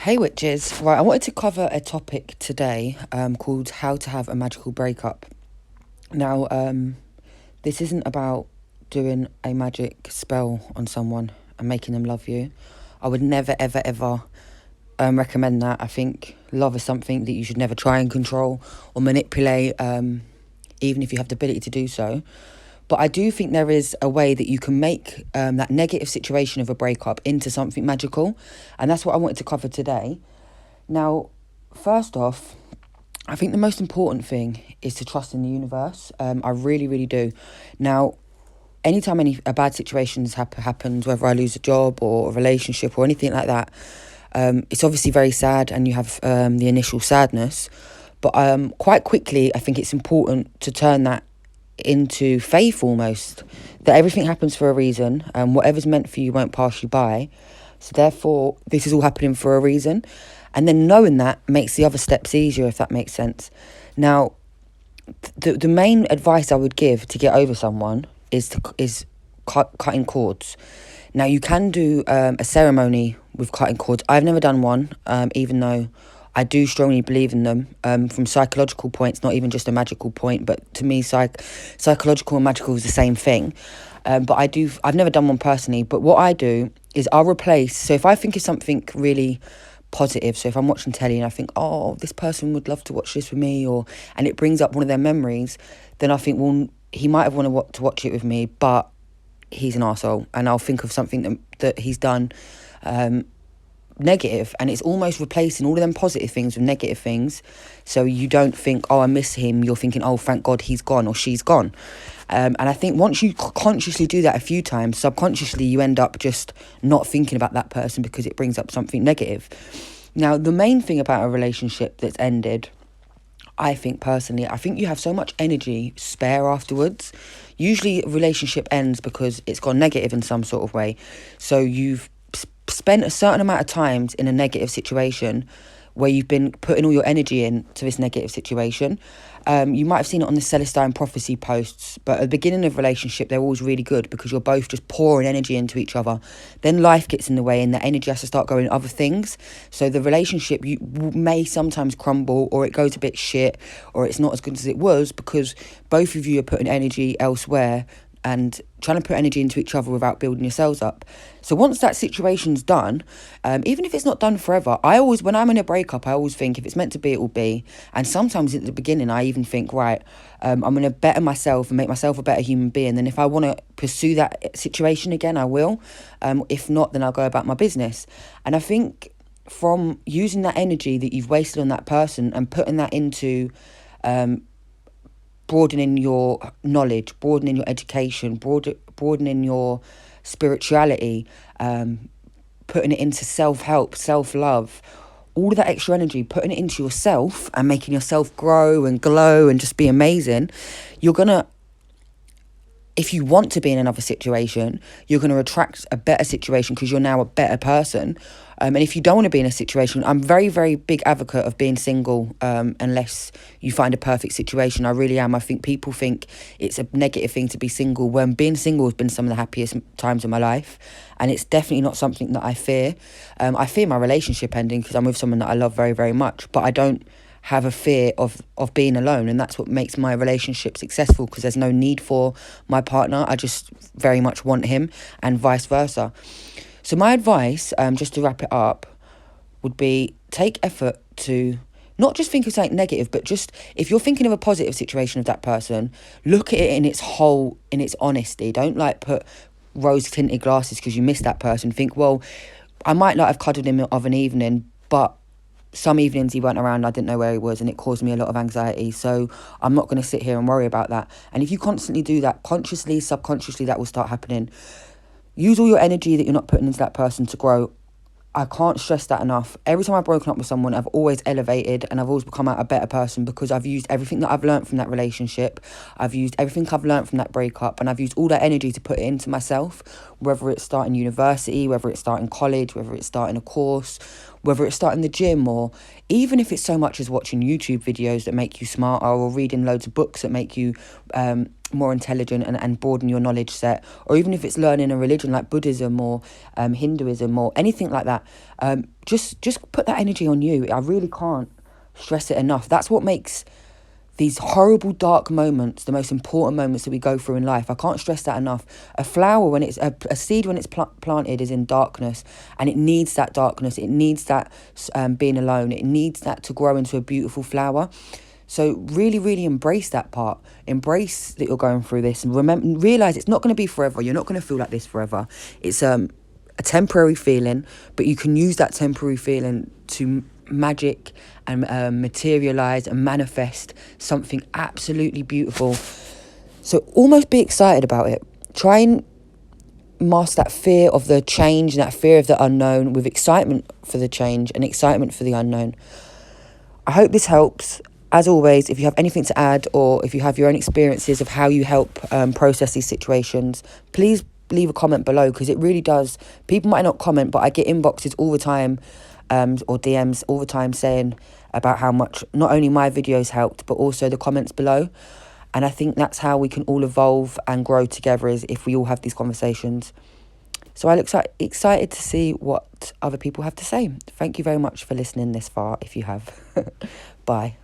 Hey witches, right, I wanted to cover a topic today called how to have a magical breakup. Now, this isn't about doing a magic spell on someone and making them love you. I would never, ever, ever recommend that. I think love is something that you should never try and control or manipulate, even if you have the ability to do so. But I do think there is a way that you can make that negative situation of a breakup into something magical. And that's what I wanted to cover today. Now, first off, I think the most important thing is to trust in the universe. I really, really do. Now, anytime a bad situations happens, whether I lose a job or a relationship or anything like that, it's obviously very sad and you have the initial sadness. But quite quickly, I think it's important to turn that into faith almost, that everything happens for a reason, and whatever's meant for you won't pass you by. So therefore, this is all happening for a reason. And then knowing that makes the other steps easier, if that makes sense. Now, the main advice I would give to get over someone is cutting cords. Now, you can do a ceremony with cutting cords. I've never done one, even though I do strongly believe in them from psychological points, not even just a magical point, but to me, psychological and magical is the same thing. But I've never done one personally, but what I do is I'll replace, so if I think of something really positive, so if I'm watching telly and I think, oh, this person would love to watch this with me, and it brings up one of their memories, then I think, well, he might have wanted to watch it with me, but he's an arsehole, and I'll think of something that he's done negative, and it's almost replacing all of them positive things with negative things, so you don't think, oh, I miss him, you're thinking, oh, thank God he's gone or she's gone. And I think once you consciously do that a few times, subconsciously you end up just not thinking about that person because it brings up something negative. Now, the main thing about a relationship that's ended, I think personally, I think you have so much energy spare afterwards. Usually a relationship ends because it's gone negative in some sort of way, so you've spent a certain amount of times in a negative situation where you've been putting all your energy into this negative situation. You might have seen it on the Celestine prophecy posts, but at the beginning of a relationship, they're always really good because you're both just pouring energy into each other. Then life gets in the way and the energy has to start going other things. So the relationship may sometimes crumble, or it goes a bit shit, or it's not as good as it was because both of you are putting energy elsewhere and trying to put energy into each other without building yourselves up. So once that situation's done, even if it's not done forever, when I'm in a breakup, I always think if it's meant to be, it will be. And sometimes at the beginning, I even think, right, I'm going to better myself and make myself a better human being. Then if I want to pursue that situation again, I will. If not, then I'll go about my business. And I think from using that energy that you've wasted on that person and putting that into broadening your knowledge, broadening your education, broadening your spirituality, putting it into self-help, self-love, all of that extra energy, putting it into yourself and making yourself grow and glow and just be amazing, you're going to, if you want to be in another situation, you're going to attract a better situation because you're now a better person. And if you don't want to be in a situation, I'm very, very big advocate of being single unless you find a perfect situation. I really am. I think people think it's a negative thing to be single when being single has been some of the happiest times of my life. And it's definitely not something that I fear. I fear my relationship ending because I'm with someone that I love very, very much. But I don't have a fear of being alone, and that's what makes my relationship successful because there's no need for my partner. I just very much want him and vice versa. So my advice, just to wrap it up, would be take effort to not just think of something negative, but just if you're thinking of a positive situation of that person, look at it in its honesty. Don't put rose tinted glasses because you miss that person. Think, well, I might not have cuddled him of an evening, but some evenings he weren't around, I didn't know where he was, and it caused me a lot of anxiety. So I'm not going to sit here and worry about that. And if you constantly do that, consciously, subconsciously, that will start happening. Use all your energy that you're not putting into that person to grow. I can't stress that enough. Every time I've broken up with someone, I've always elevated and I've always become a better person because I've used everything that I've learned from that relationship. I've used everything I've learned from that breakup, and I've used all that energy to put it into myself, whether it's starting university, whether it's starting college, whether it's starting a course, whether it's starting the gym, or even if it's so much as watching YouTube videos that make you smarter or reading loads of books that make you more intelligent and broaden your knowledge set, or even if it's learning a religion like Buddhism or Hinduism or anything like that, just put that energy on you. I really can't stress it enough. That's what makes these horrible dark moments the most important moments that we go through in life. I can't stress that enough. A flower, when it's a seed, when it's planted, is in darkness, and it needs that darkness. It needs that being alone. It needs that to grow into a beautiful flower. So really, really embrace that part. Embrace that you're going through this, and realize it's not going to be forever. You're not going to feel like this forever. It's a temporary feeling, but you can use that temporary feeling to magic and materialize and manifest something absolutely beautiful. So almost be excited about it. Try and master that fear of the change and that fear of the unknown with excitement for the change and excitement for the unknown. I hope this helps. As always, if you have anything to add, or if you have your own experiences of how you help process these situations, please leave a comment below, because it really does. People might not comment, but I get inboxes all the time, or DMs all the time, saying about how much not only my videos helped, but also the comments below. And I think that's how we can all evolve and grow together, is if we all have these conversations. So I look excited to see what other people have to say. Thank you very much for listening this far, if you have. Bye.